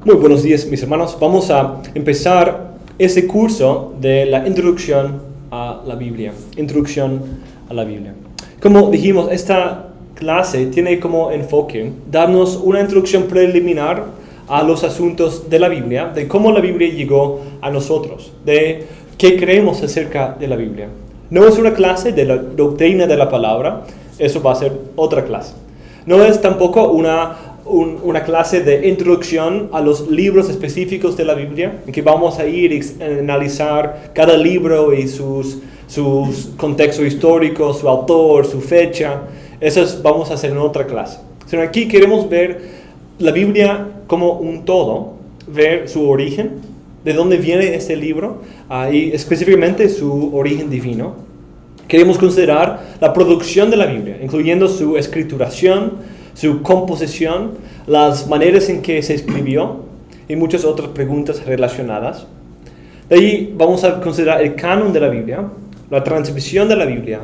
Muy buenos días, mis hermanos. Vamos a empezar ese curso de la introducción a la Biblia. Introducción a la Biblia. Como dijimos, esta clase tiene como enfoque darnos una introducción preliminar a los asuntos de la Biblia, de cómo la Biblia llegó a nosotros, de qué creemos acerca de la Biblia. No es una clase de la doctrina de la palabra, eso va a ser otra clase. No es tampoco una clase de introducción a los libros específicos de la Biblia, en que vamos a ir a analizar cada libro y sus contextos históricos, su autor, su fecha. Eso vamos a hacer en otra clase. Sino aquí queremos ver la Biblia como un todo, ver su origen, de dónde viene este libro, y específicamente su origen divino. Queremos considerar la producción de la Biblia, incluyendo su escrituración, su composición, las maneras en que se escribió y muchas otras preguntas relacionadas. De ahí vamos a considerar el canon de la Biblia, la transmisión de la Biblia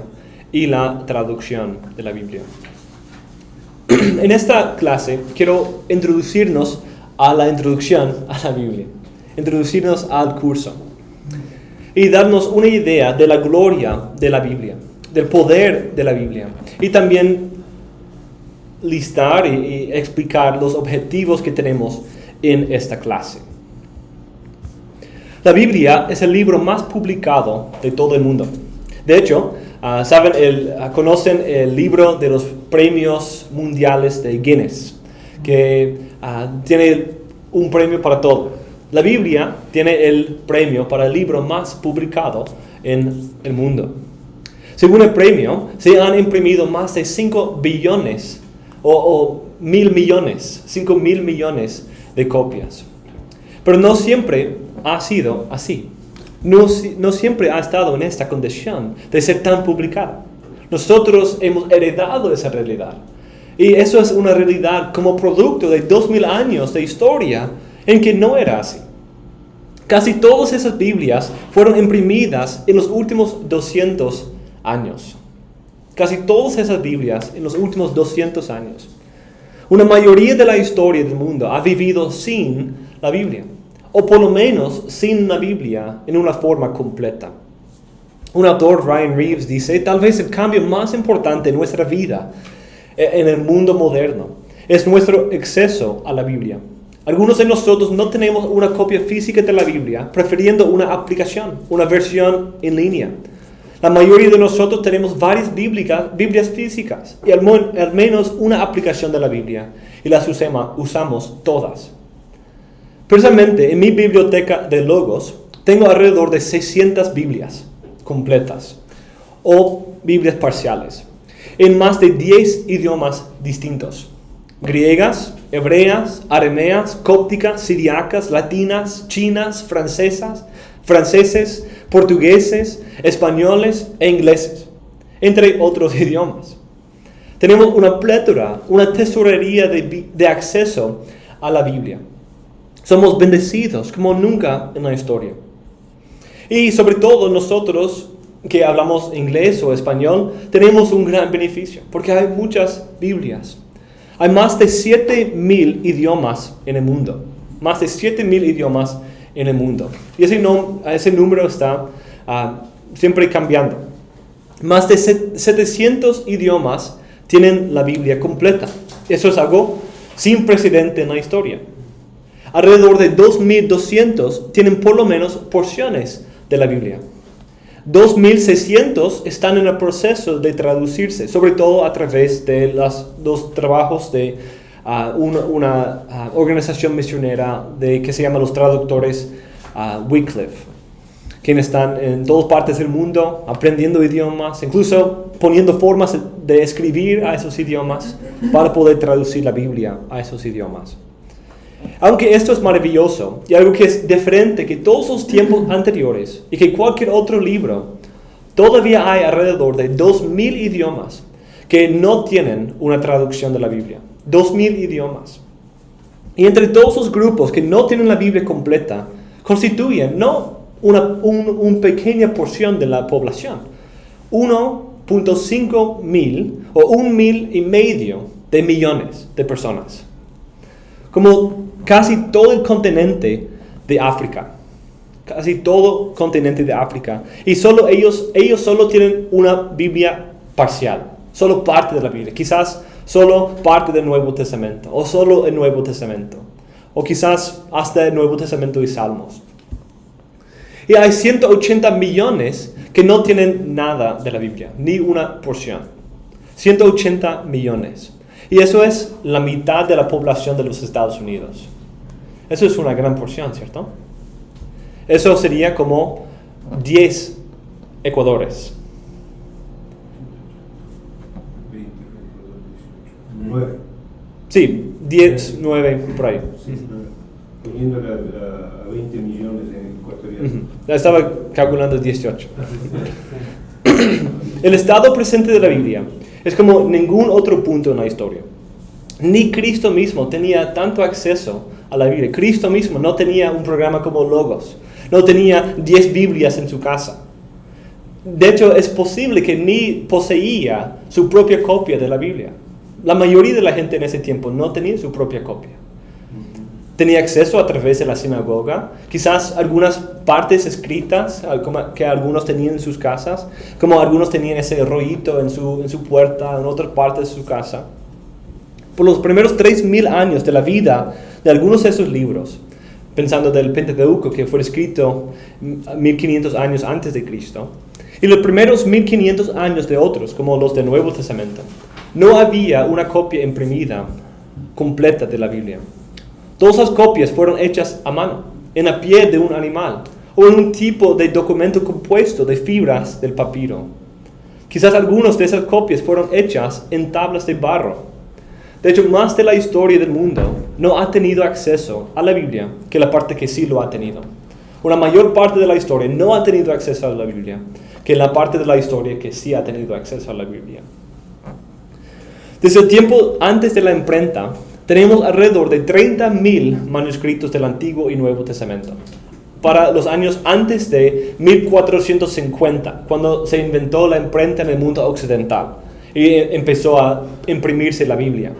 y la traducción de la Biblia. En esta clase quiero introducirnos a la introducción a la Biblia, introducirnos al curso y darnos una idea de la gloria de la Biblia, del poder de la Biblia y también listar y explicar los objetivos que tenemos en esta clase. La Biblia es el libro más publicado de todo el mundo. De hecho, conocen el libro de los premios mundiales de Guinness, que tiene un premio para todo. La Biblia tiene el premio para el libro más publicado en el mundo. Según el premio, se han imprimido más de 5 billones o 1,000 millones, 5,000 millones de copias. Pero no siempre ha sido así. No siempre ha estado en esta condición de ser tan publicada. Nosotros hemos heredado esa realidad. Y eso es una realidad como producto de 2,000 años de historia en que no era así. Casi todas esas Biblias fueron imprimidas en los últimos 200 años. Casi todas esas Biblias en los últimos 200 años. Una mayoría de la historia del mundo ha vivido sin la Biblia, o por lo menos sin la Biblia en una forma completa. Un autor, Ryan Reeves, dice, tal vez el cambio más importante en nuestra vida, en el mundo moderno, es nuestro acceso a la Biblia. Algunos de nosotros no tenemos una copia física de la Biblia, prefiriendo una aplicación, una versión en línea. La mayoría de nosotros tenemos varias Biblias físicas y al menos una aplicación de la Biblia y las usamos todas. Personalmente, en mi biblioteca de Logos tengo alrededor de 600 Biblias completas o Biblias parciales en más de 10 idiomas distintos: griegas, hebreas, arameas, cópticas, siriacas, latinas, chinas, franceses, portugueses, españoles e ingleses, entre otros idiomas. Tenemos una plétora, una tesorería de acceso a la Biblia. Somos bendecidos como nunca en la historia. Y sobre todo nosotros que hablamos inglés o español, tenemos un gran beneficio, porque hay muchas Biblias. Hay más de 7,000 idiomas en el mundo. Más de 7,000 idiomas en el mundo. Y ese número está siempre cambiando. Más de 700 idiomas tienen la Biblia completa. Eso es algo sin precedente en la historia. Alrededor de 2,200 tienen por lo menos porciones de la Biblia. 2,600 están en el proceso de traducirse, sobre todo a través de los trabajos de una organización misionera que se llama los traductores Wycliffe, quienes están en todas partes del mundo aprendiendo idiomas, incluso poniendo formas de escribir a esos idiomas para poder traducir la Biblia a esos idiomas. Aunque esto es maravilloso y algo que es diferente que todos los tiempos anteriores y que cualquier otro libro, todavía hay alrededor de 2,000 idiomas que no tienen una traducción de la Biblia. 2,000 idiomas. Y entre todos los grupos que no tienen la Biblia completa, constituyen no una pequeña porción de la población, 1,5 mil o 1,5 millones de personas. Como casi todo el continente de África. Casi todo el continente de África. Y solo ellos solo tienen una Biblia parcial. Solo parte de la Biblia. Quizás solo parte del Nuevo Testamento. O solo el Nuevo Testamento. O quizás hasta el Nuevo Testamento y Salmos. Y hay 180 millones que no tienen nada de la Biblia. Ni una porción. 180 millones. Y eso es la mitad de la población de los Estados Unidos. Eso es una gran porción, ¿cierto? Eso sería como 10 Ecuadores. 9. Sí, 10, 9, por ahí. Poniéndole a 20 millones en ecuatorianos. Estaba calculando 18. El estado presente de la Biblia es como ningún otro punto en la historia. Ni Cristo mismo tenía tanto acceso a la Biblia. Cristo mismo no tenía un programa como Logos. No tenía 10 Biblias en su casa. De hecho, es posible que ni poseía su propia copia de la Biblia. La mayoría de la gente en ese tiempo no tenía su propia copia. Tenía acceso a través de la sinagoga, quizás algunas partes escritas que algunos tenían en sus casas, como algunos tenían ese rollito en su puerta, en otras partes de su casa. Por los primeros 3,000 años de la vida de algunos de esos libros, pensando del Pentateuco que fue escrito 1500 años antes de Cristo, y los primeros 1500 años de otros, como los del Nuevo Testamento, no había una copia imprimida completa de la Biblia. Todas las copias fueron hechas a mano, en la piel de un animal, o en un tipo de documento compuesto de fibras del papiro. Quizás algunas de esas copias fueron hechas en tablas de barro. De hecho, más de la historia del mundo no ha tenido acceso a la Biblia que la parte que sí lo ha tenido. Una mayor parte de la historia no ha tenido acceso a la Biblia que la parte de la historia que sí ha tenido acceso a la Biblia. Desde el tiempo antes de la imprenta, tenemos alrededor de 30,000 manuscritos del Antiguo y Nuevo Testamento. Para los años antes de 1450, cuando se inventó la imprenta en el mundo occidental y empezó a imprimirse la Biblia.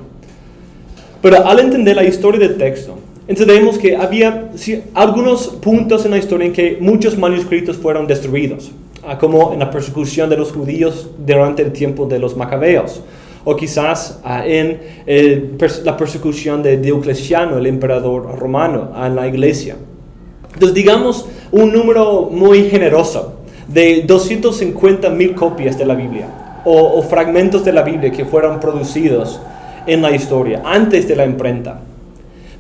Pero al entender la historia del texto, entendemos que había algunos puntos en la historia en que muchos manuscritos fueron destruidos, como en la persecución de los judíos durante el tiempo de los macabeos, o quizás en la persecución de Diocleciano, el emperador romano, en la iglesia. Entonces, digamos un número muy generoso de 250,000 copias de la Biblia, o fragmentos de la Biblia que fueron producidos en la historia, antes de la imprenta.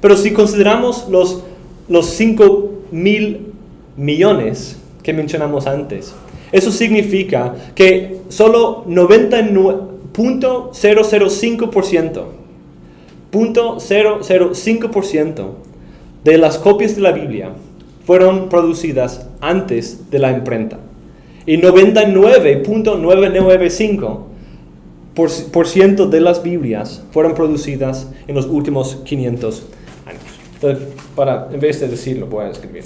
Pero si consideramos los 5,000 millones que mencionamos antes, eso significa que solo 0.005% de las copias de la Biblia fueron producidas antes de la imprenta. Y 99.995% de las Biblias fueron producidas en los últimos 500 años. Entonces, en vez de decirlo, voy a escribir.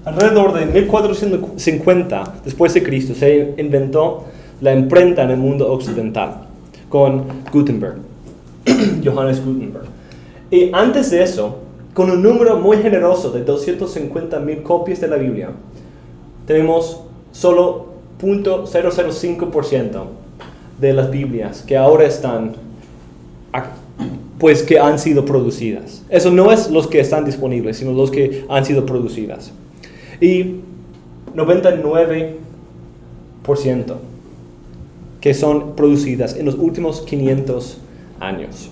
Alrededor de 1450 después de Cristo se inventó la imprenta en el mundo occidental con Gutenberg, Johannes Gutenberg. Y antes de eso, con un número muy generoso de 250,000 copias de la Biblia, tenemos solo 0.005% de las Biblias que ahora están, pues que han sido producidas. Eso no es los que están disponibles, sino los que han sido producidas. Y 99% que son producidas en los últimos 500 años.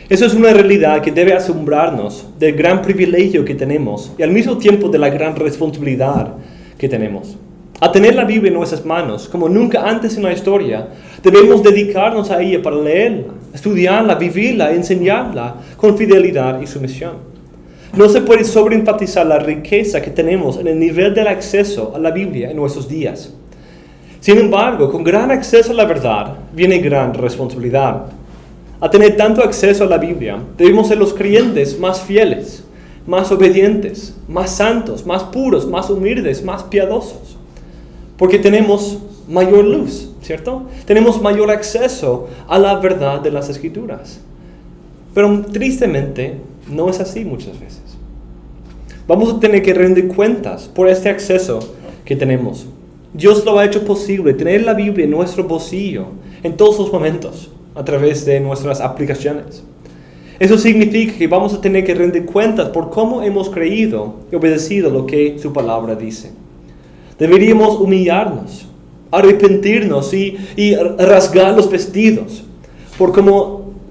Eso es una realidad que debe asombrarnos del gran privilegio que tenemos y al mismo tiempo de la gran responsabilidad que tenemos. Al tener la Biblia en nuestras manos, como nunca antes en la historia, debemos dedicarnos a ella para leerla, estudiarla, vivirla, enseñarla con fidelidad y sumisión. No se puede sobreenfatizar la riqueza que tenemos en el nivel del acceso a la Biblia en nuestros días. Sin embargo, con gran acceso a la verdad viene gran responsabilidad. Al tener tanto acceso a la Biblia, debemos ser los creyentes más fieles, más obedientes, más santos, más puros, más humildes, más piadosos. Porque tenemos mayor luz, ¿cierto? Tenemos mayor acceso a la verdad de las Escrituras. Pero tristemente, no es así muchas veces. Vamos a tener que rendir cuentas por este acceso que tenemos. Dios lo ha hecho posible, tener la Biblia en nuestro bolsillo en todos los momentos, a través de nuestras aplicaciones. Eso significa que vamos a tener que rendir cuentas por cómo hemos creído y obedecido lo que su palabra dice. Deberíamos humillarnos, arrepentirnos y rasgar los vestidos por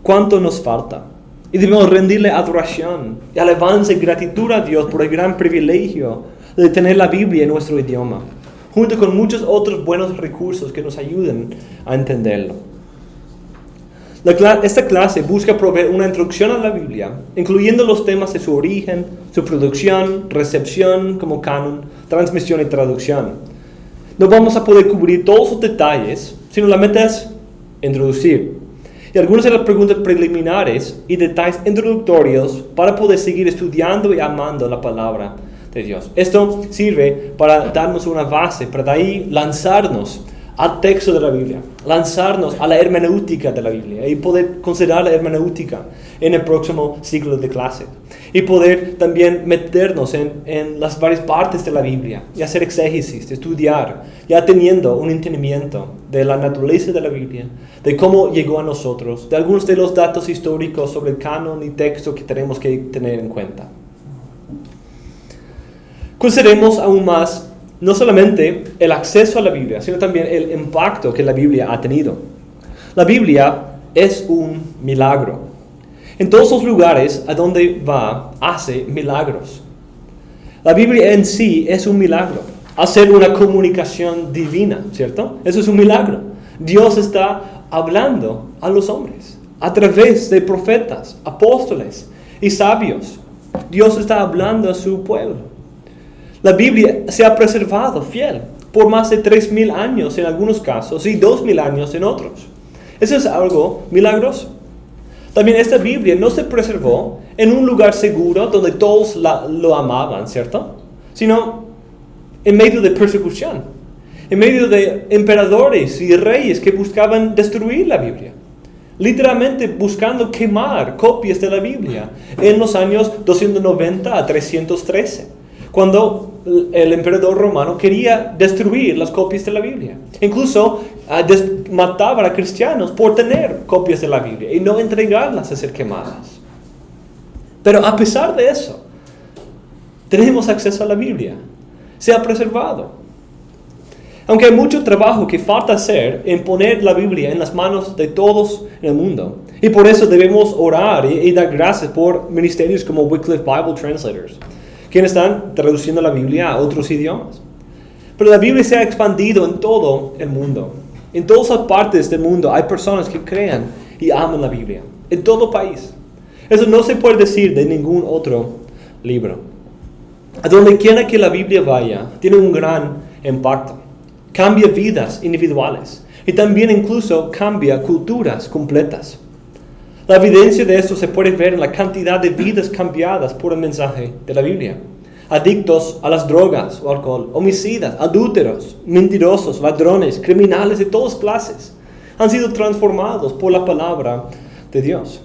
cuánto nos falta. Y debemos rendirle adoración y alabanza y gratitud a Dios por el gran privilegio de tener la Biblia en nuestro idioma, junto con muchos otros buenos recursos que nos ayuden a entenderlo. Esta clase busca proveer una introducción a la Biblia, incluyendo los temas de su origen, su producción, recepción como canon, transmisión y traducción. No vamos a poder cubrir todos los detalles, sino la meta es introducir. Y algunas de las preguntas preliminares y detalles introductorios para poder seguir estudiando y amando la palabra de Dios. Esto sirve para darnos una base, para de ahí lanzarnos al texto de la Biblia, lanzarnos a la hermenéutica de la Biblia y poder considerar la hermenéutica en el próximo ciclo de clase. Y poder también meternos en las varias partes de la Biblia y hacer exégesis, estudiar, ya teniendo un entendimiento de la naturaleza de la Biblia, de cómo llegó a nosotros, de algunos de los datos históricos sobre el canon y texto que tenemos que tener en cuenta. Consideremos aún más no solamente el acceso a la Biblia, sino también el impacto que la Biblia ha tenido. La Biblia es un milagro. En todos los lugares a donde va, hace milagros. La Biblia en sí es un milagro. Hacer una comunicación divina, ¿cierto? Eso es un milagro. Dios está hablando a los hombres a través de profetas, apóstoles y sabios. Dios está hablando a su pueblo. La Biblia se ha preservado fiel por más de 3,000 años en algunos casos y 2,000 años en otros. Eso es algo milagroso. También esta Biblia no se preservó en un lugar seguro donde todos lo amaban, ¿cierto? Sino en medio de persecución, en medio de emperadores y reyes que buscaban destruir la Biblia. Literalmente buscando quemar copias de la Biblia en los años 290 a 313. Cuando el emperador romano quería destruir las copias de la Biblia. Incluso mataban a cristianos por tener copias de la Biblia y no entregarlas a ser quemadas. Pero a pesar de eso, tenemos acceso a la Biblia. Se ha preservado. Aunque hay mucho trabajo que falta hacer en poner la Biblia en las manos de todos en el mundo. Y por eso debemos orar y dar gracias por ministerios como Wycliffe Bible Translators, quienes están traduciendo la Biblia a otros idiomas. Pero la Biblia se ha expandido en todo el mundo. En todas las partes del mundo hay personas que crean y aman la Biblia. En todo país. Eso no se puede decir de ningún otro libro. A donde quiera que la Biblia vaya, tiene un gran impacto. Cambia vidas individuales. Y también incluso cambia culturas completas. La evidencia de esto se puede ver en la cantidad de vidas cambiadas por el mensaje de la Biblia. Adictos a las drogas o alcohol, homicidas, adúlteros, mentirosos, ladrones, criminales de todas clases, han sido transformados por la palabra de Dios.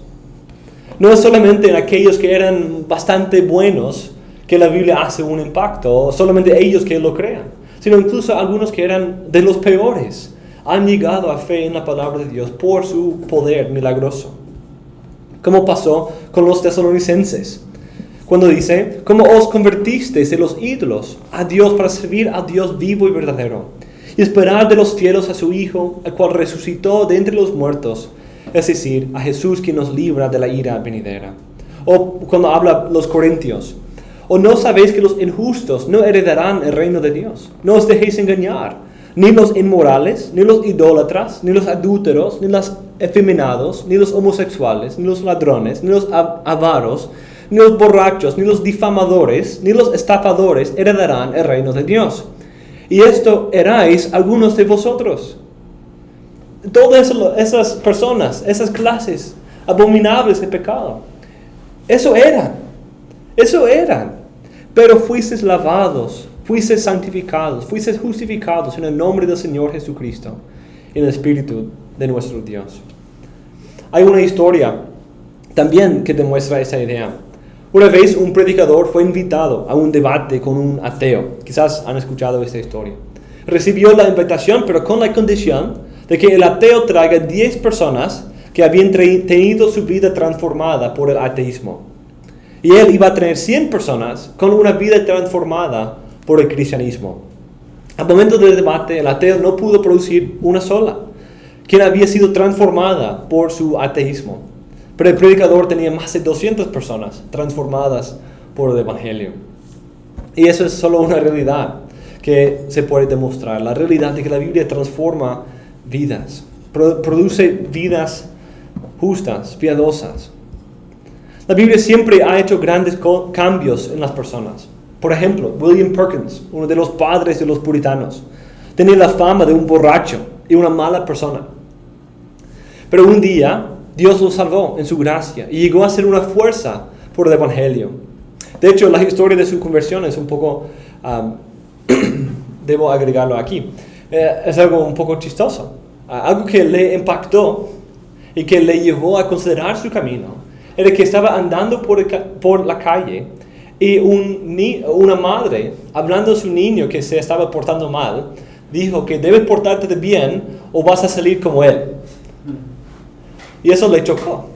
No es solamente en aquellos que eran bastante buenos que la Biblia hace un impacto, o solamente ellos que lo crean, sino incluso algunos que eran de los peores, han llegado a fe en la palabra de Dios por su poder milagroso. Como pasó con los tesalonicenses, cuando dice: ¿cómo os convertisteis de los ídolos a Dios para servir a Dios vivo y verdadero, y esperar de los cielos a su Hijo, el cual resucitó de entre los muertos, es decir, a Jesús, quien nos libra de la ira venidera? O cuando habla los corintios: ¿o no sabéis que los injustos no heredarán el reino de Dios? No os dejéis engañar, ni los inmorales, ni los idólatras, ni los adúlteros, ni los efeminados, ni los homosexuales, ni los ladrones, ni los avaros, ni los borrachos, ni los difamadores, ni los estafadores heredarán el reino de Dios. Y esto erais algunos de vosotros. Todas esas personas, esas clases abominables de pecado, eso eran. Pero fuisteis lavados, fuisteis santificados, fuisteis justificados en el nombre del Señor Jesucristo, en el Espíritu de nuestro Dios. Hay una historia también que demuestra esa idea. Una vez un predicador fue invitado a un debate con un ateo. Quizás han escuchado esta historia. Recibió la invitación, pero con la condición de que el ateo traiga 10 personas que habían tenido su vida transformada por el ateísmo. Y él iba a tener 100 personas con una vida transformada por el cristianismo. Al momento del debate, el ateo no pudo producir una sola, quien había sido transformada por su ateísmo. Pero el predicador tenía más de 200 personas transformadas por el Evangelio. Y eso es solo una realidad que se puede demostrar. La realidad de que la Biblia transforma vidas, produce vidas justas, piadosas. La Biblia siempre ha hecho grandes cambios en las personas. Por ejemplo, William Perkins, uno de los padres de los puritanos, tenía la fama de un borracho y una mala persona. Pero un día, Dios lo salvó en su gracia y llegó a ser una fuerza por el Evangelio. De hecho, la historia de su conversión es un poco, debo agregarlo aquí, es algo un poco chistoso. Algo que le impactó y que le llevó a considerar su camino era que estaba andando por la calle y una madre, hablando de su niño que se estaba portando mal, dijo que debes portarte bien o vas a salir como él. Y eso le chocó.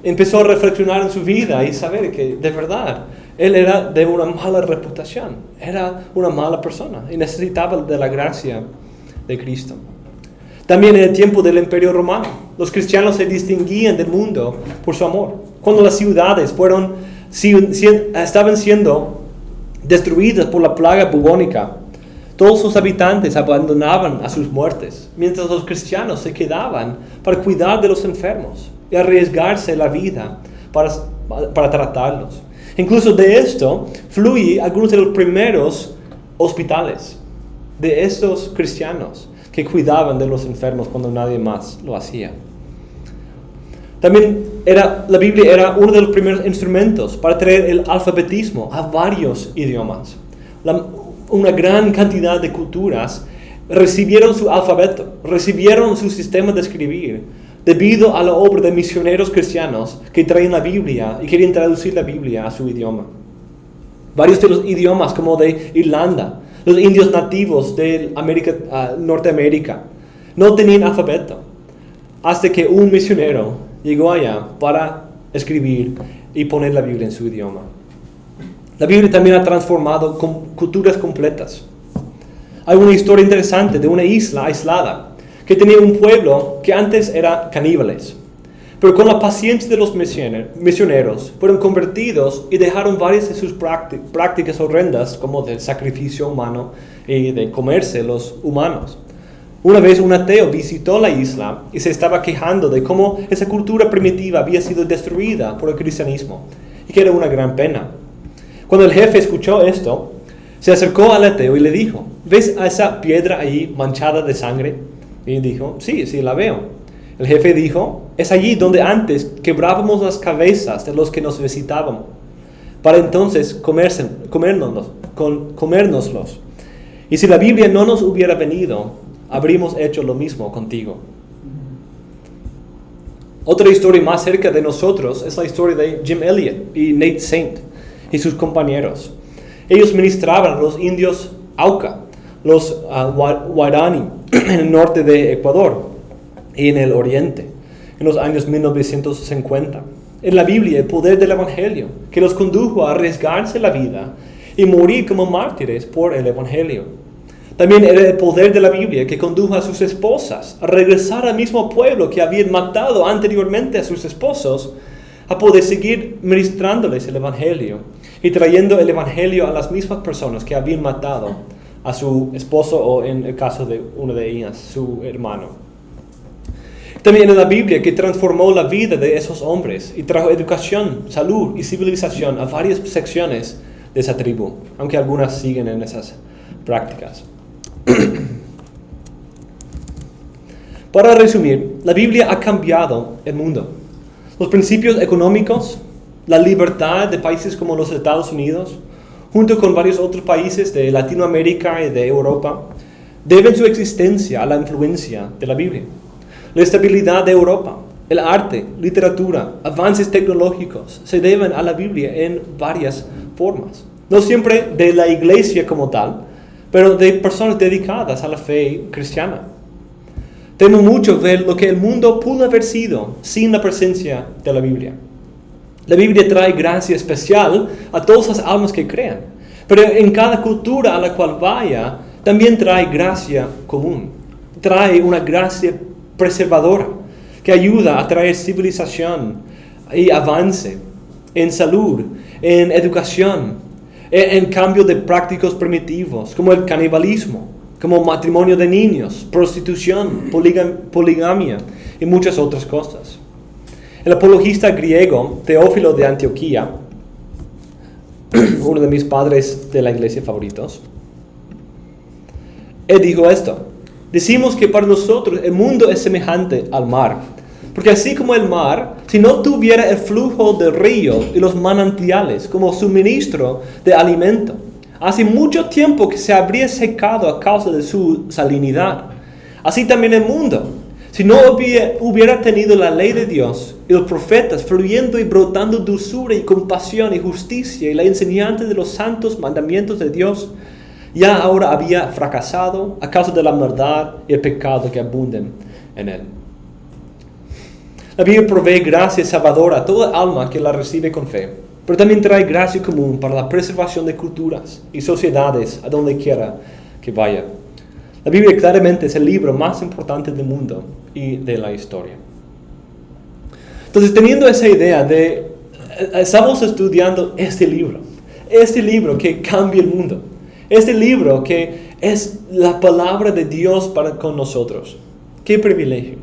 Empezó a reflexionar en su vida y saber que de verdad él era de una mala reputación, era una mala persona y necesitaba de la gracia de Cristo. También en el tiempo del Imperio Romano, los cristianos se distinguían del mundo por su amor. Cuando las ciudades estaban siendo destruidas por la plaga bubónica, todos sus habitantes abandonaban a sus muertes, mientras los cristianos se quedaban para cuidar de los enfermos y arriesgarse la vida para tratarlos. Incluso de esto fluye algunos de los primeros hospitales de estos cristianos que cuidaban de los enfermos cuando nadie más lo hacía. También la Biblia era uno de los primeros instrumentos para traer el alfabetismo a varios idiomas. Una gran cantidad de culturas recibieron su alfabeto, recibieron su sistema de escribir, debido a la obra de misioneros cristianos que traían la Biblia y querían traducir la Biblia a su idioma. Varios de los idiomas, como de Irlanda, los indios nativos de Norteamérica, no tenían alfabeto, hasta que un misionero llegó allá para escribir y poner la Biblia en su idioma. La Biblia también ha transformado culturas completas. Hay una historia interesante de una isla aislada que tenía un pueblo que antes era caníbales. Pero con la paciencia de los misioneros fueron convertidos y dejaron varias de sus prácticas horrendas, como del sacrificio humano y de comerse los humanos. Una vez un ateo visitó la isla y se estaba quejando de cómo esa cultura primitiva había sido destruida por el cristianismo y que era una gran pena. Cuando el jefe escuchó esto, se acercó al ateo y le dijo: ¿ves a esa piedra ahí manchada de sangre? Y dijo: sí, la veo. El jefe dijo: es allí donde antes quebrábamos las cabezas de los que nos visitaban, para entonces comérnoslos. Y si la Biblia no nos hubiera venido, habríamos hecho lo mismo contigo. Otra historia más cerca de nosotros es la historia de Jim Elliot y Nate Saint y sus compañeros. Ellos ministraban a los indios Auca, los Guarani, en el norte de Ecuador y en el oriente, en los años 1950. En la Biblia, el poder del Evangelio, que los condujo a arriesgarse la vida y morir como mártires por el Evangelio. También era el poder de la Biblia que condujo a sus esposas a regresar al mismo pueblo que habían matado anteriormente a sus esposos, a poder seguir ministrándoles el Evangelio y trayendo el Evangelio a las mismas personas que habían matado a su esposo, o en el caso de una de ellas, su hermano. También en la Biblia que transformó la vida de esos hombres y trajo educación, salud y civilización a varias secciones de esa tribu, aunque algunas siguen en esas prácticas. Para resumir, la Biblia ha cambiado el mundo. Los principios económicos, la libertad de países como los Estados Unidos, junto con varios otros países de Latinoamérica y de Europa, deben su existencia a la influencia de la Biblia. La estabilidad de Europa, el arte, literatura, avances tecnológicos se deben a la Biblia en varias formas. No siempre de la iglesia como tal, pero de personas dedicadas a la fe cristiana. Temo mucho ver lo que el mundo pudo haber sido sin la presencia de la Biblia. La Biblia trae gracia especial a todas las almas que crean, pero en cada cultura a la cual vaya, también trae gracia común. Trae una gracia preservadora que ayuda a traer civilización y avance en salud, en educación, en cambio de prácticas primitivos como el canibalismo, como matrimonio de niños, prostitución, poligamia y muchas otras cosas. El apologista griego Teófilo de Antioquía, uno de mis padres de la iglesia favoritos, él dijo esto: decimos que para nosotros el mundo es semejante al mar, porque así como el mar, si no tuviera el flujo del río y los manantiales como suministro de alimento, hace mucho tiempo que se habría secado a causa de su salinidad. Así también el mundo, si no hubiera tenido la ley de Dios y los profetas fluyendo y brotando dulzura y compasión y justicia y la enseñanza de los santos mandamientos de Dios, ya ahora había fracasado a causa de la maldad y el pecado que abunden en él. La Biblia provee gracia salvadora a toda alma que la recibe con fe, pero también trae gracia común para la preservación de culturas y sociedades a donde quiera que vaya. La Biblia claramente es el libro más importante del mundo y de la historia. Entonces, teniendo esa idea estamos estudiando este libro que cambia el mundo, este libro que es la palabra de Dios con nosotros. ¡Qué privilegio!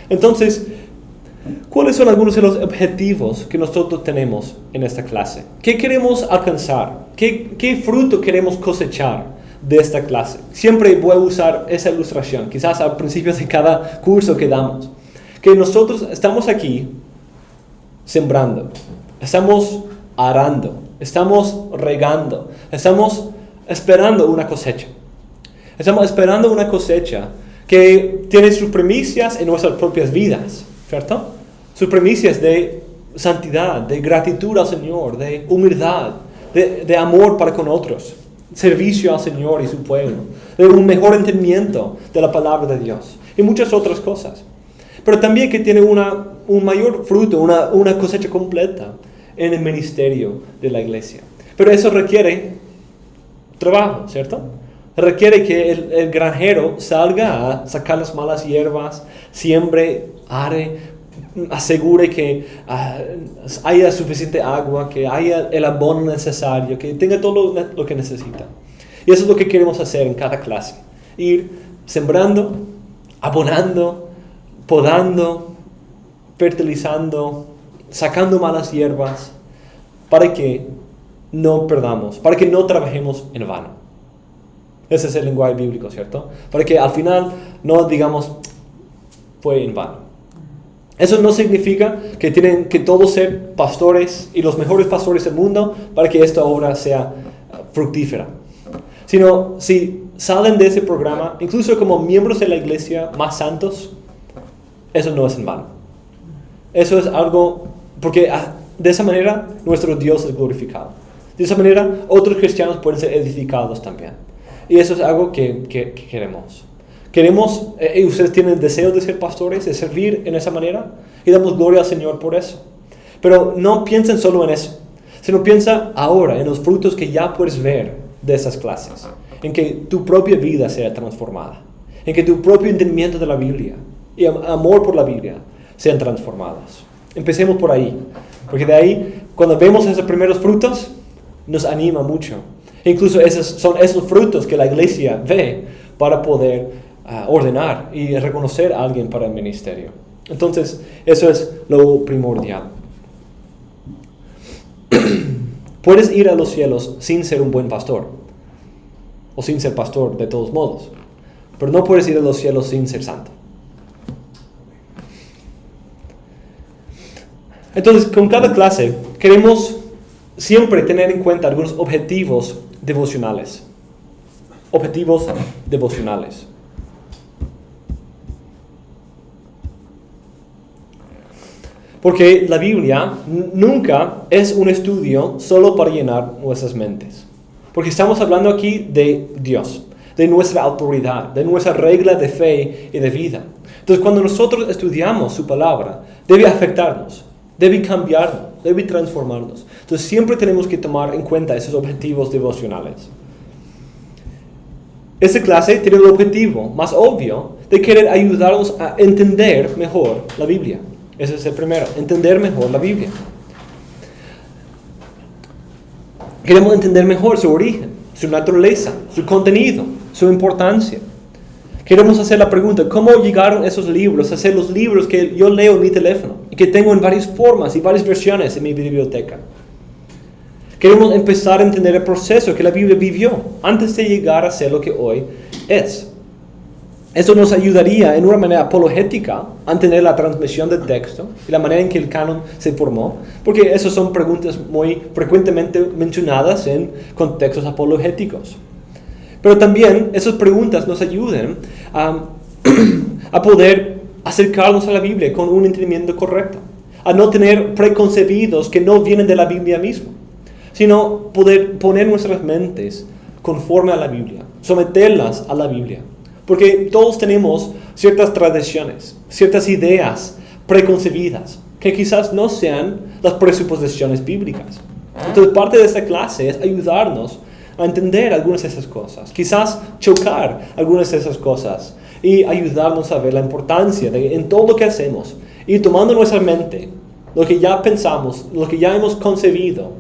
Entonces, ¿cuáles son algunos de los objetivos que nosotros tenemos en esta clase? ¿Qué queremos alcanzar? ¿Qué fruto queremos cosechar de esta clase? Siempre voy a usar esa ilustración, quizás al principio de cada curso que damos. Que nosotros estamos aquí sembrando, estamos arando, estamos regando, estamos esperando una cosecha. Estamos esperando una cosecha que tiene sus primicias en nuestras propias vidas, ¿cierto? Sus primicias de santidad, de gratitud al Señor, de humildad, de amor para con otros, servicio al Señor y su pueblo, de un mejor entendimiento de la palabra de Dios y muchas otras cosas. Pero también que tiene un mayor fruto, una cosecha completa en el ministerio de la iglesia. Pero eso requiere trabajo, ¿cierto? Requiere que el granjero salga a sacar las malas hierbas, siembre, are, asegure que haya suficiente agua, que haya el abono necesario, que tenga todo lo que necesita. Y eso es lo que queremos hacer en cada clase. Ir sembrando, abonando, podando, fertilizando, sacando malas hierbas, para que no perdamos, para que no trabajemos en vano. Ese es el lenguaje bíblico, ¿cierto? Para que al final no digamos, fue en vano. Eso no significa que tienen que todos ser pastores y los mejores pastores del mundo para que esta obra sea fructífera. Sino, si salen de ese programa, incluso como miembros de la iglesia más santos, eso no es en vano. Eso es algo, porque de esa manera nuestro Dios es glorificado. De esa manera otros cristianos pueden ser edificados también. Y eso es algo que queremos. Queremos, y ustedes tienen el deseo de ser pastores, de servir en esa manera, y damos gloria al Señor por eso. Pero no piensen solo en eso, sino piensa ahora en los frutos que ya puedes ver de esas clases, en que tu propia vida sea transformada, en que tu propio entendimiento de la Biblia y amor por la Biblia sean transformados. Empecemos por ahí, porque de ahí, cuando vemos esos primeros frutos, nos anima mucho. Incluso son esos frutos que la iglesia ve para poder ordenar y reconocer a alguien para el ministerio. Entonces, eso es lo primordial. Puedes ir a los cielos sin ser un buen pastor, o sin ser pastor de todos modos, pero no puedes ir a los cielos sin ser santo. Entonces, con cada clase queremos siempre tener en cuenta algunos objetivos devocionales. Objetivos devocionales. Porque la Biblia nunca es un estudio solo para llenar nuestras mentes. Porque estamos hablando aquí de Dios, de nuestra autoridad, de nuestra regla de fe y de vida. Entonces, cuando nosotros estudiamos su palabra, debe afectarnos, debe cambiarnos, debe transformarnos. Entonces, siempre tenemos que tomar en cuenta esos objetivos devocionales. Esta clase tiene el objetivo más obvio de querer ayudarnos a entender mejor la Biblia. Ese es el primero, entender mejor la Biblia. Queremos entender mejor su origen, su naturaleza, su contenido, su importancia. Queremos hacer la pregunta, ¿cómo llegaron esos libros a ser los libros que yo leo en mi teléfono y que tengo en varias formas y varias versiones en mi biblioteca? Queremos empezar a entender el proceso que la Biblia vivió antes de llegar a ser lo que hoy es. Eso nos ayudaría en una manera apologética a entender la transmisión del texto y la manera en que el canon se formó, porque esas son preguntas muy frecuentemente mencionadas en contextos apologéticos. Pero también esas preguntas nos ayudan a poder acercarnos a la Biblia con un entendimiento correcto, a no tener preconcebidos que no vienen de la Biblia misma, sino poder poner nuestras mentes conforme a la Biblia, someterlas a la Biblia. Porque todos tenemos ciertas tradiciones, ciertas ideas preconcebidas, que quizás no sean las presuposiciones bíblicas. Entonces, parte de esta clase es ayudarnos a entender algunas de esas cosas, quizás chocar algunas de esas cosas y ayudarnos a ver la importancia de en todo lo que hacemos, ir tomando nuestra mente, lo que ya pensamos, lo que ya hemos concebido,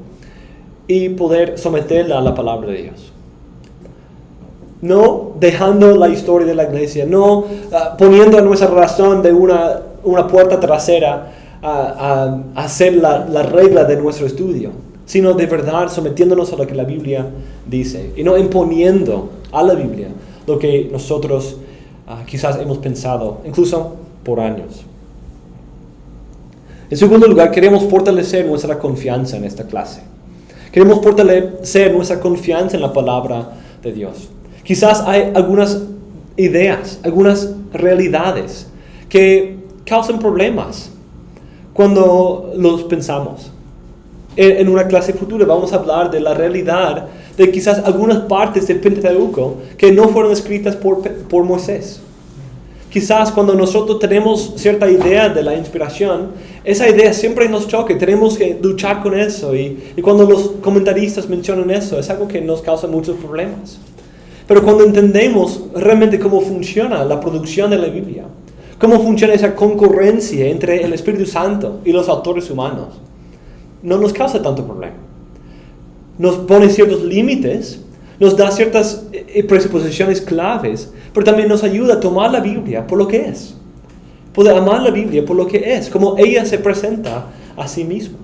y poder someterla a la palabra de Dios. No dejando la historia de la iglesia, no poniendo a nuestra razón de una puerta trasera a ser la regla de nuestro estudio, sino de verdad sometiéndonos a lo que la Biblia dice y no imponiendo a la Biblia lo que nosotros quizás hemos pensado, incluso por años. En segundo lugar, queremos fortalecer nuestra confianza en esta clase. Queremos fortalecer nuestra confianza en la palabra de Dios. Quizás hay algunas ideas, algunas realidades que causan problemas cuando los pensamos. En una clase futura vamos a hablar de la realidad de quizás algunas partes del Pentateuco que no fueron escritas por Moisés. Quizás cuando nosotros tenemos cierta idea de la inspiración, esa idea siempre nos choca, tenemos que luchar con eso. Y cuando los comentaristas mencionan eso, es algo que nos causa muchos problemas. Pero cuando entendemos realmente cómo funciona la producción de la Biblia, cómo funciona esa concurrencia entre el Espíritu Santo y los autores humanos, no nos causa tanto problema. Nos pone ciertos límites, nos da ciertas presuposiciones claves, pero también nos ayuda a tomar la Biblia por lo que es. Poder amar la Biblia por lo que es, como ella se presenta a sí misma.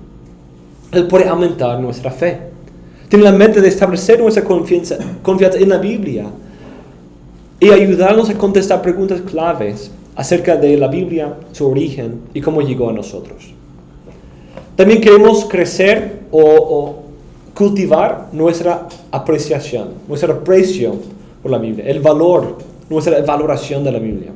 Él puede aumentar nuestra fe. Tiene la meta de establecer nuestra confianza en la Biblia y ayudarnos a contestar preguntas claves acerca de la Biblia, su origen y cómo llegó a nosotros. También queremos crecer o cultivar nuestra apreciación, nuestro aprecio por la Biblia, el valor, nuestra valoración de la Biblia.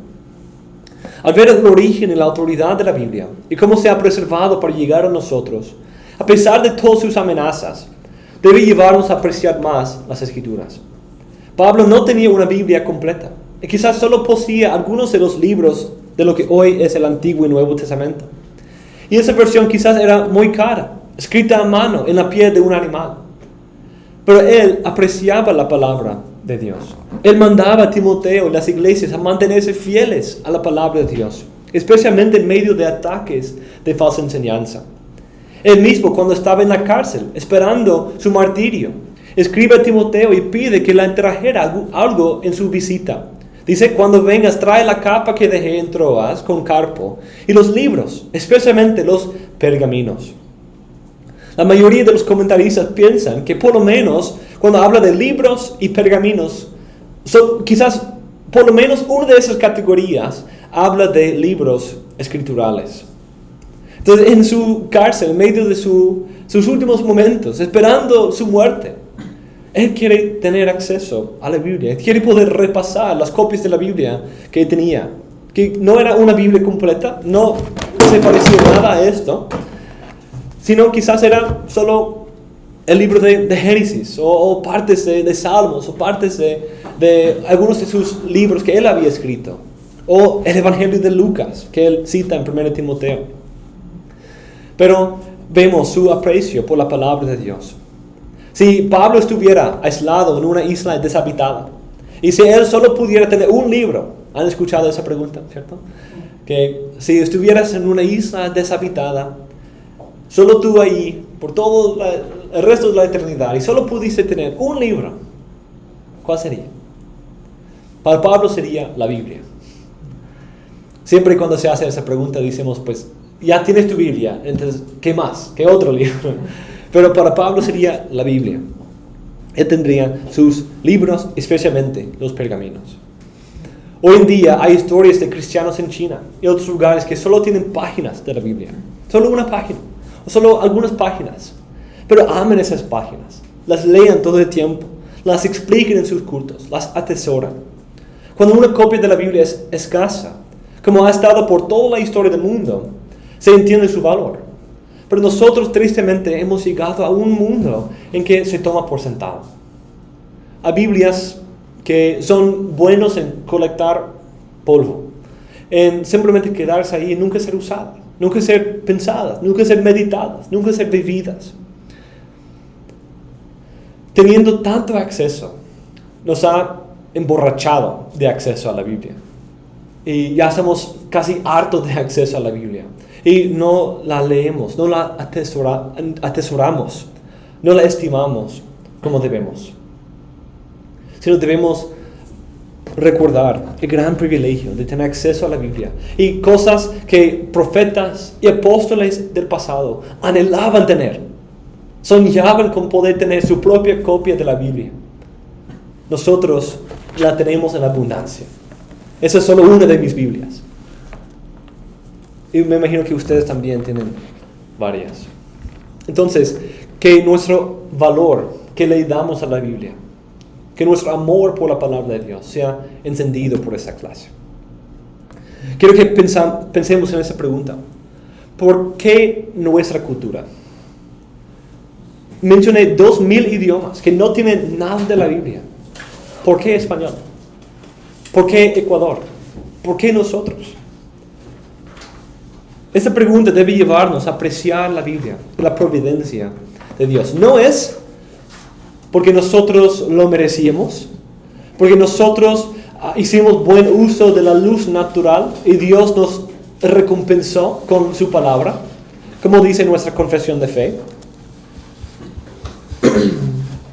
Al ver el origen y la autoridad de la Biblia y cómo se ha preservado para llegar a nosotros, a pesar de todas sus amenazas, debe llevarnos a apreciar más las Escrituras. Pablo no tenía una Biblia completa y quizás solo poseía algunos de los libros de lo que hoy es el Antiguo y Nuevo Testamento. Y esa versión quizás era muy cara, escrita a mano en la piel de un animal. Pero él apreciaba la palabra de Dios. Él mandaba a Timoteo y las iglesias a mantenerse fieles a la palabra de Dios, especialmente en medio de ataques de falsa enseñanza. Él mismo, cuando estaba en la cárcel, esperando su martirio, escribe a Timoteo y pide que le trajera algo en su visita, Dice, cuando vengas, trae la capa que dejé en Troas con Carpo y los libros, especialmente los pergaminos. La mayoría de los comentaristas piensan que por lo menos cuando habla de libros y pergaminos, quizás por lo menos una de esas categorías habla de libros escriturales. Entonces, en su cárcel, en medio de sus últimos momentos, esperando su muerte, él quiere tener acceso a la Biblia. Él quiere poder repasar las copias de la Biblia que tenía. Que no era una Biblia completa, no se parecía nada a esto, sino quizás era solo el libro de Génesis, o partes de Salmos, o partes de algunos de sus libros que él había escrito, o el Evangelio de Lucas, que él cita en 1 Timoteo. Pero vemos su aprecio por la palabra de Dios. Si Pablo estuviera aislado en una isla deshabitada, y si él solo pudiera tener un libro, ¿han escuchado esa pregunta, cierto? Que si estuvieras en una isla deshabitada, solo tú ahí, por todo el resto de la eternidad, y solo pudiste tener un libro, ¿cuál sería? Para Pablo sería la Biblia. Siempre cuando se hace esa pregunta decimos, pues, ya tienes tu Biblia, entonces, ¿qué más? ¿Qué otro libro? Pero para Pablo sería la Biblia. Él tendría sus libros, especialmente los pergaminos. Hoy en día hay historias de cristianos en China y otros lugares que solo tienen páginas de la Biblia. Solo una página, o solo algunas páginas. Pero aman esas páginas, las lean todo el tiempo, las explican en sus cultos, las atesoran. Cuando una copia de la Biblia es escasa, como ha estado por toda la historia del mundo, se entiende su valor. Pero nosotros tristemente hemos llegado a un mundo en que se toma por sentado. Hay Biblias que son buenos en colectar polvo, en simplemente quedarse ahí y nunca ser usadas, nunca ser pensadas, nunca ser meditadas, nunca ser vividas. Teniendo tanto acceso, nos ha emborrachado de acceso a la Biblia. Y ya estamos casi hartos de acceso a la Biblia. Y no la leemos, no la atesoramos, no la estimamos como debemos. Sino debemos recordar el gran privilegio de tener acceso a la Biblia y cosas que profetas y apóstoles del pasado anhelaban tener. Soñaban con poder tener su propia copia de la Biblia. Nosotros la tenemos en abundancia. Esa es solo una de mis Biblias. Y me imagino que ustedes también tienen varias. Entonces, que nuestro valor que le damos a la Biblia, que nuestro amor por la palabra de Dios sea encendido por esa clase. Quiero que pensemos en esa pregunta. ¿Por qué nuestra cultura? Mencioné 2000 idiomas que no tienen nada de la Biblia. ¿Por qué español? ¿Por qué Ecuador? ¿Por qué nosotros? Esta pregunta debe llevarnos a apreciar la Biblia, la providencia de Dios. No es porque nosotros lo merecíamos, porque nosotros hicimos buen uso de la luz natural y Dios nos recompensó con su palabra, como dice nuestra confesión de fe,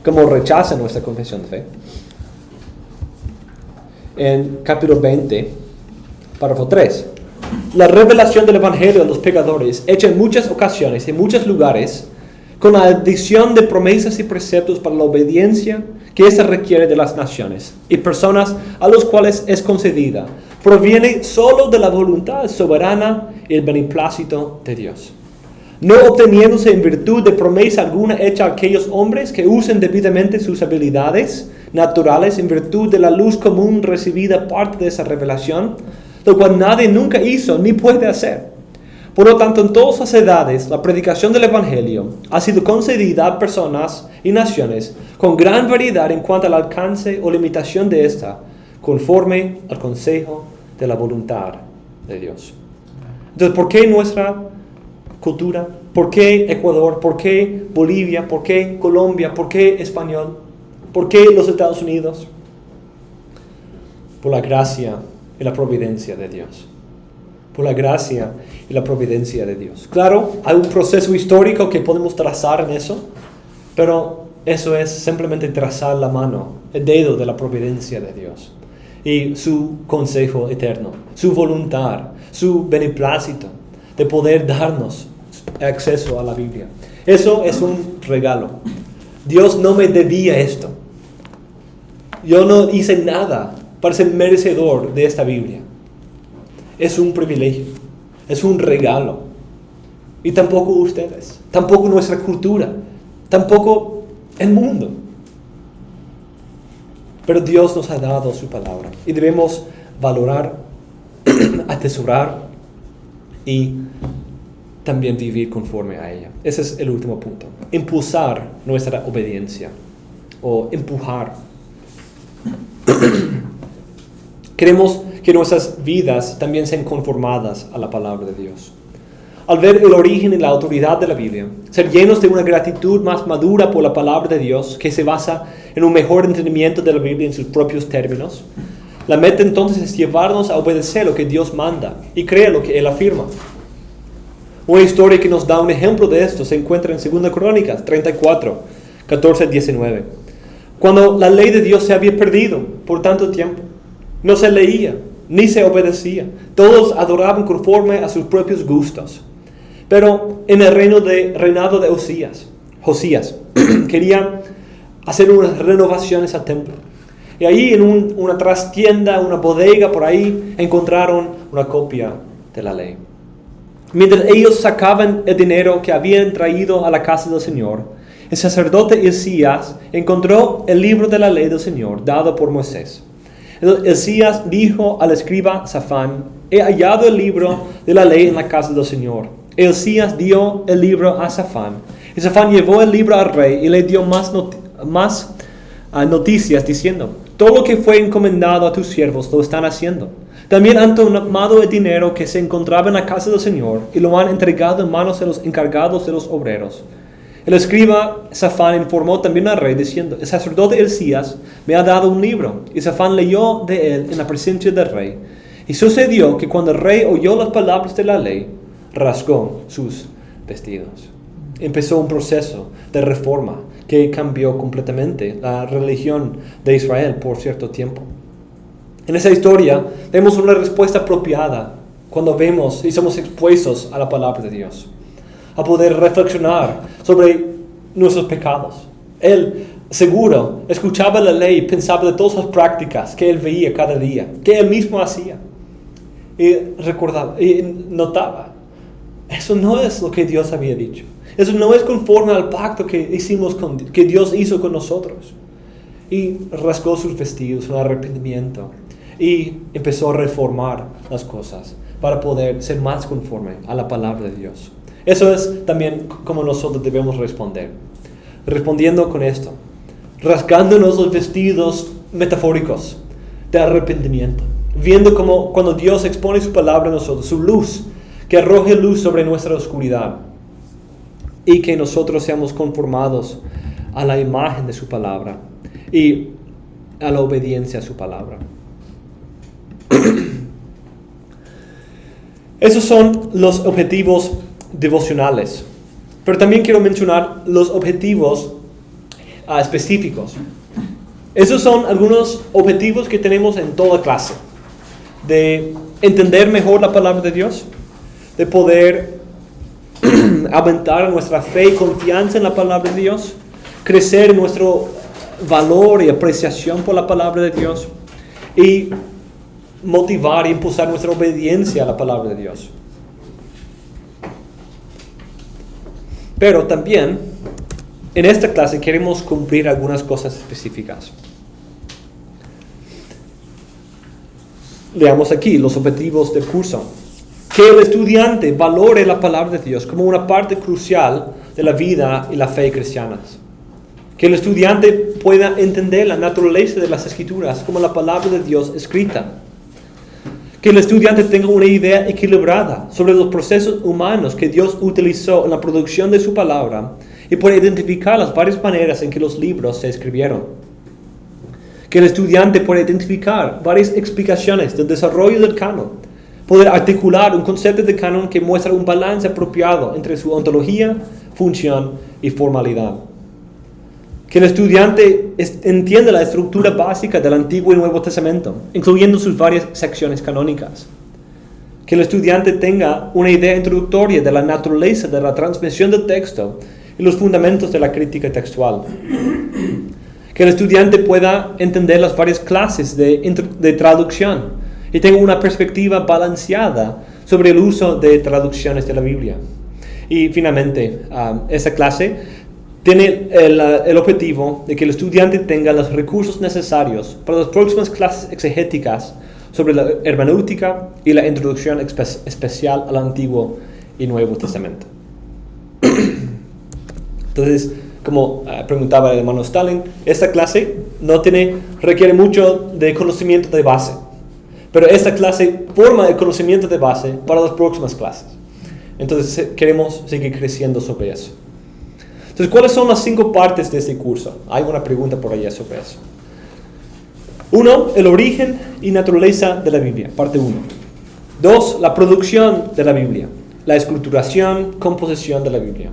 como rechaza nuestra confesión de fe. En capítulo 20, párrafo 3. La revelación del Evangelio a los pecadores, hecha en muchas ocasiones, en muchos lugares, con la adición de promesas y preceptos para la obediencia que ésta requiere de las naciones y personas a los cuales es concedida, proviene solo de la voluntad soberana y el beneplácito de Dios, no obteniéndose en virtud de promesa alguna hecha a aquellos hombres que usen debidamente sus habilidades naturales en virtud de la luz común recibida parte de esa revelación, lo cual nadie nunca hizo ni puede hacer. Por lo tanto, en todas las edades, la predicación del Evangelio ha sido concedida a personas y naciones con gran variedad en cuanto al alcance o limitación de esta, conforme al consejo de la voluntad de Dios. Entonces, ¿por qué nuestra cultura? ¿Por qué Ecuador? ¿Por qué Bolivia? ¿Por qué Colombia? ¿Por qué español? ¿Por qué los Estados Unidos? Por la gracia y la providencia de Dios. Por la gracia y la providencia de Dios. Claro, hay un proceso histórico que podemos trazar en eso, pero eso es simplemente trazar la mano, el dedo de la providencia de Dios. y su consejo eterno, su voluntad, su beneplácito de poder darnos acceso a la Biblia. Eso es un regalo. Dios no me debía esto. Yo no hice nada para ser merecedor de esta Biblia. Es un privilegio, es un regalo. Y tampoco ustedes, tampoco nuestra cultura, tampoco el mundo. Pero Dios nos ha dado su palabra y debemos valorar, atesorar y también vivir conforme a ella. Ese es el último punto. Impulsar nuestra obediencia o empujar. Queremos que nuestras vidas también sean conformadas a la palabra de Dios. Al ver el origen y la autoridad de la Biblia, ser llenos de una gratitud más madura por la palabra de Dios, que se basa en un mejor entendimiento de la Biblia en sus propios términos, la meta entonces es llevarnos a obedecer lo que Dios manda y creer lo que Él afirma. Una historia que nos da un ejemplo de esto se encuentra en 2 Crónicas 34, 14 al 19. Cuando la ley de Dios se había perdido por tanto tiempo, no se leía ni se obedecía. Todos adoraban conforme a sus propios gustos. Pero en el reinado de Josías quería hacer unas renovaciones al templo. Y ahí en una trastienda, una bodega por ahí, encontraron una copia de la ley. Mientras ellos sacaban el dinero que habían traído a la casa del Señor, el sacerdote Hilcías encontró el libro de la ley del Señor dado por Moisés. Hilcías dijo al escriba Safán: he hallado el libro de la ley en la casa del Señor. Hilcías dio el libro a Safán. Y Safán llevó el libro al rey y le dio más noticias diciendo: todo lo que fue encomendado a tus siervos lo están haciendo. También han tomado el dinero que se encontraba en la casa del Señor y lo han entregado en manos de los encargados de los obreros. El escriba Safán informó también al rey diciendo: el sacerdote Hilcías me ha dado un libro. Y Safán leyó de él en la presencia del rey. Y sucedió que cuando el rey oyó las palabras de la ley, rasgó sus vestidos. Empezó un proceso de reforma que cambió completamente la religión de Israel por cierto tiempo. En esa historia vemos una respuesta apropiada cuando vemos y somos expuestos a la palabra de Dios, a poder reflexionar sobre nuestros pecados. Él seguro escuchaba la ley y pensaba de todas las prácticas que él veía cada día, que él mismo hacía, y recordaba y notaba: eso no es lo que Dios había dicho. Eso no es conforme al pacto que Dios hizo con nosotros. Y rasgó sus vestidos en arrepentimiento y empezó a reformar las cosas para poder ser más conforme a la palabra de Dios. Eso es también como nosotros debemos responder. Respondiendo con esto, rasgándonos los vestidos metafóricos de arrepentimiento, viendo como cuando Dios expone su palabra a nosotros, su luz, que arroje luz sobre nuestra oscuridad y que nosotros seamos conformados a la imagen de su palabra y a la obediencia a su palabra. Esos son los objetivos devocionales, pero también quiero mencionar los objetivos específicos. Esos son algunos objetivos que tenemos en toda clase: de entender mejor la palabra de Dios, de poder aumentar nuestra fe y confianza en la palabra de Dios, crecer en nuestro valor y apreciación por la palabra de Dios y motivar e impulsar nuestra obediencia a la palabra de Dios. Pero también en esta clase queremos cumplir algunas cosas específicas. Leamos aquí los objetivos del curso. Que el estudiante valore la palabra de Dios como una parte crucial de la vida y la fe cristianas. Que el estudiante pueda entender la naturaleza de las Escrituras como la palabra de Dios escrita. Que el estudiante tenga una idea equilibrada sobre los procesos humanos que Dios utilizó en la producción de su palabra y pueda identificar las varias maneras en que los libros se escribieron. Que el estudiante pueda identificar varias explicaciones del desarrollo del canon, poder articular un concepto de canon que muestra un balance apropiado entre su ontología, función y formalidad. Que el estudiante entienda la estructura básica del Antiguo y Nuevo Testamento, incluyendo sus varias secciones canónicas. Que el estudiante tenga una idea introductoria de la naturaleza de la transmisión del texto y los fundamentos de la crítica textual. Que el estudiante pueda entender las varias clases de traducción y tenga una perspectiva balanceada sobre el uso de traducciones de la Biblia. Y finalmente, esta clase tiene el objetivo de que el estudiante tenga los recursos necesarios para las próximas clases exegéticas sobre la hermenéutica y la introducción especial al Antiguo y Nuevo Testamento. Entonces, como preguntaba el hermano Stalin, esta clase no requiere mucho de conocimiento de base, pero esta clase forma el conocimiento de base para las próximas clases. Entonces, queremos seguir creciendo sobre eso. Entonces, ¿cuáles son las 5 partes de este curso? Hay una pregunta por allá sobre eso. 1. El origen y naturaleza de la Biblia, parte 1. 2. La producción de la Biblia, la escrituración, composición de la Biblia.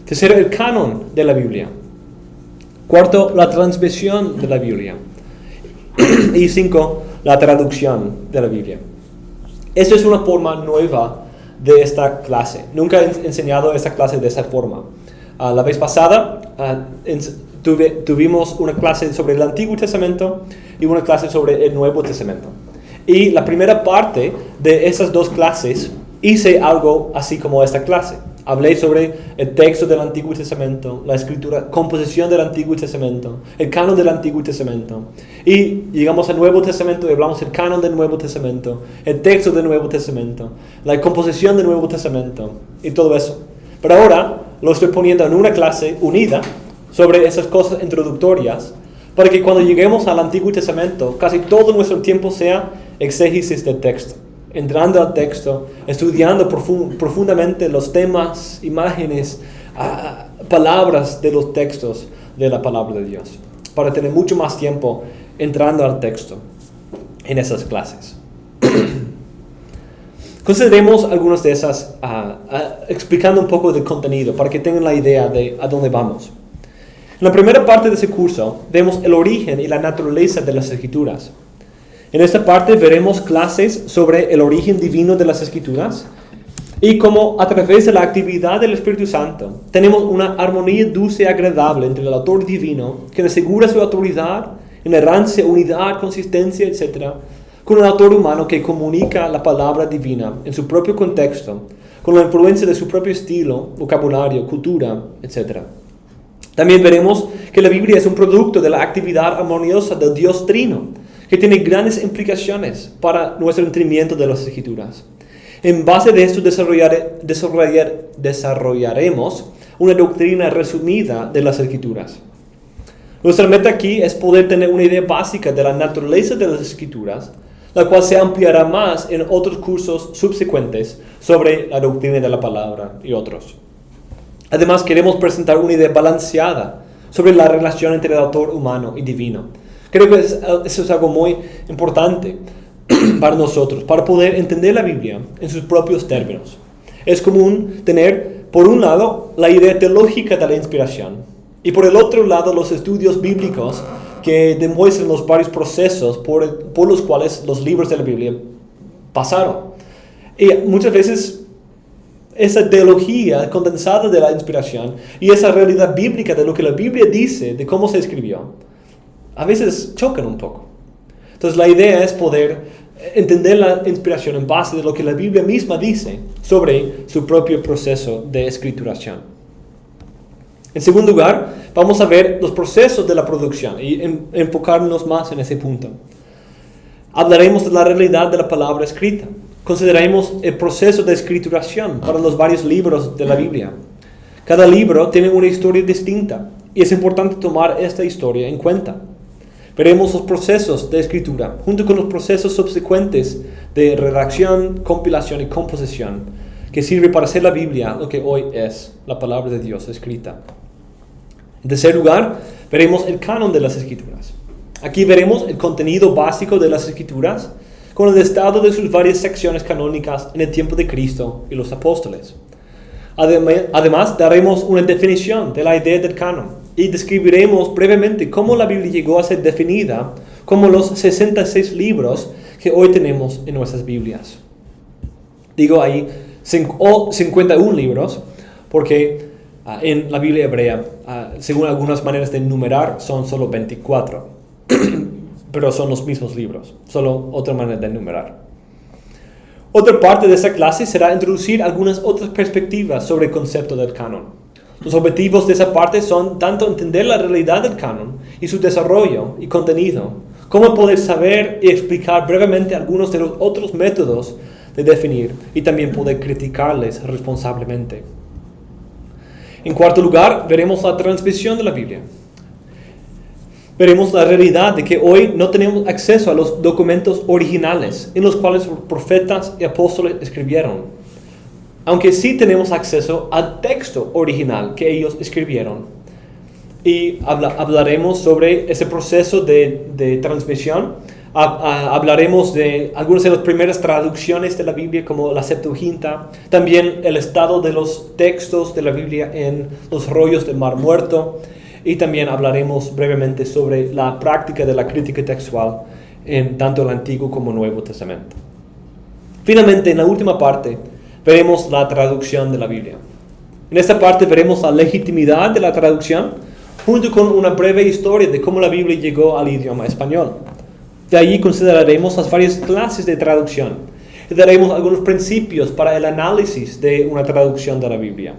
3. El canon de la Biblia. 4. La transmisión de la Biblia. Y 5. La traducción de la Biblia. Esta es una forma nueva de esta clase. Nunca he enseñado esta clase de esa forma. La vez pasada tuvimos una clase sobre el Antiguo Testamento y una clase sobre el Nuevo Testamento. Y la primera parte de esas 2 clases hice algo así como esta clase. Hablé sobre el texto del Antiguo Testamento, la escritura, composición del Antiguo Testamento, el canon del Antiguo Testamento. Y llegamos al Nuevo Testamento y hablamos del canon del Nuevo Testamento, el texto del Nuevo Testamento, la composición del Nuevo Testamento y todo eso. Pero ahora lo estoy poniendo en una clase unida sobre esas cosas introductorias para que cuando lleguemos al Antiguo Testamento casi todo nuestro tiempo sea exégesis del texto, entrando al texto, estudiando profundamente los temas, imágenes, palabras de los textos de la palabra de Dios, para tener mucho más tiempo entrando al texto en esas clases. Consideremos algunas de esas, explicando un poco del contenido, para que tengan la idea de a dónde vamos. En la primera parte de ese curso, vemos el origen y la naturaleza de las Escrituras. En esta parte veremos clases sobre el origen divino de las Escrituras y cómo a través de la actividad del Espíritu Santo tenemos una armonía dulce y agradable entre el autor divino que asegura su autoridad, inerrancia, unidad, consistencia, etc., con el autor humano que comunica la palabra divina en su propio contexto, con la influencia de su propio estilo, vocabulario, cultura, etc. También veremos que la Biblia es un producto de la actividad armoniosa del Dios Trino, que tiene grandes implicaciones para nuestro entendimiento de las Escrituras. En base de esto desarrollaremos una doctrina resumida de las Escrituras. Nuestra meta aquí es poder tener una idea básica de la naturaleza de las Escrituras, la cual se ampliará más en otros cursos subsecuentes sobre la doctrina de la palabra y otros. Además, queremos presentar una idea balanceada sobre la relación entre el autor humano y divino. Creo que eso es algo muy importante para nosotros, para poder entender la Biblia en sus propios términos. Es común tener, por un lado, la idea teológica de la inspiración, y por el otro lado, los estudios bíblicos que demuestran los varios procesos por los cuales los libros de la Biblia pasaron. Y muchas veces esa teología condensada de la inspiración y esa realidad bíblica de lo que la Biblia dice, de cómo se escribió, a veces chocan un poco. Entonces la idea es poder entender la inspiración en base de lo que la Biblia misma dice sobre su propio proceso de escrituración. En segundo lugar, vamos a ver los procesos de la producción y enfocarnos más en ese punto. Hablaremos de la realidad de la palabra escrita. Consideraremos el proceso de escrituración para los varios libros de la Biblia. Cada libro tiene una historia distinta y es importante tomar esta historia en cuenta. Veremos los procesos de escritura junto con los procesos subsecuentes de redacción, compilación y composición que sirve para hacer la Biblia lo que hoy es, la palabra de Dios escrita. En tercer lugar, veremos el canon de las Escrituras. Aquí veremos el contenido básico de las Escrituras con el estado de sus varias secciones canónicas en el tiempo de Cristo y los apóstoles. Además, daremos una definición de la idea del canon y describiremos brevemente cómo la Biblia llegó a ser definida como los 66 libros que hoy tenemos en nuestras Biblias. Digo ahí 51 libros porque en la Biblia hebrea, según algunas maneras de numerar, son solo 24, pero son los mismos libros, solo otra manera de numerar. Otra parte de esta clase será introducir algunas otras perspectivas sobre el concepto del canon. Los objetivos de esa parte son tanto entender la realidad del canon y su desarrollo y contenido, como poder saber y explicar brevemente algunos de los otros métodos de definir y también poder criticarles responsablemente. En cuarto lugar, veremos la transmisión de la Biblia. Veremos la realidad de que hoy no tenemos acceso a los documentos originales en los cuales los profetas y apóstoles escribieron, aunque sí tenemos acceso al texto original que ellos escribieron. Y hablaremos sobre ese proceso de transmisión. Hablaremos de algunas de las primeras traducciones de la Biblia, como la Septuaginta. También el estado de los textos de la Biblia en los rollos del Mar Muerto. Y también hablaremos brevemente sobre la práctica de la crítica textual en tanto el Antiguo como el Nuevo Testamento. Finalmente, en la última parte, veremos la traducción de la Biblia. En esta parte veremos la legitimidad de la traducción, junto con una breve historia de cómo la Biblia llegó al idioma español. De allí consideraremos las varias clases de traducción y daremos algunos principios para el análisis de una traducción de la Biblia.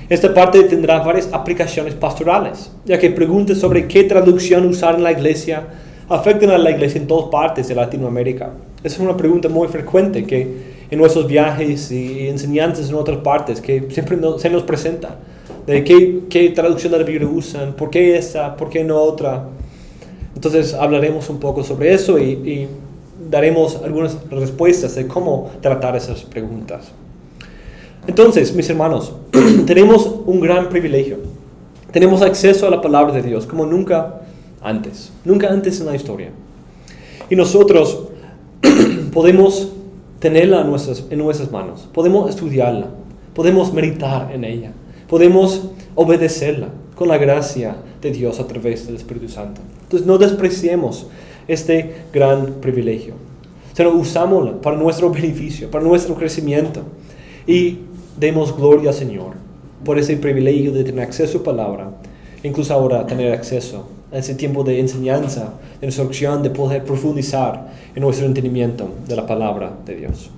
Esta parte tendrá varias aplicaciones pastorales, ya que preguntas sobre qué traducción usar en la iglesia afectan a la iglesia en todas partes de Latinoamérica. Esa es una pregunta muy frecuente que en nuestros viajes y enseñanzas en otras partes, que siempre se nos presenta, de qué traducción de la Biblia usan, por qué esa, por qué no otra. Entonces hablaremos un poco sobre eso y daremos algunas respuestas de cómo tratar esas preguntas. Entonces, mis hermanos, tenemos un gran privilegio. Tenemos acceso a la palabra de Dios como nunca antes en la historia. Y nosotros podemos tenerla en nuestras manos, podemos estudiarla, podemos meditar en ella, podemos obedecerla con la gracia de Dios a través del Espíritu Santo. Entonces no despreciemos este gran privilegio, sino usámosla para nuestro beneficio, para nuestro crecimiento, y demos gloria al Señor por ese privilegio de tener acceso a su palabra, incluso ahora tener acceso a ese tiempo de enseñanza, de instrucción, de poder profundizar en nuestro entendimiento de la palabra de Dios.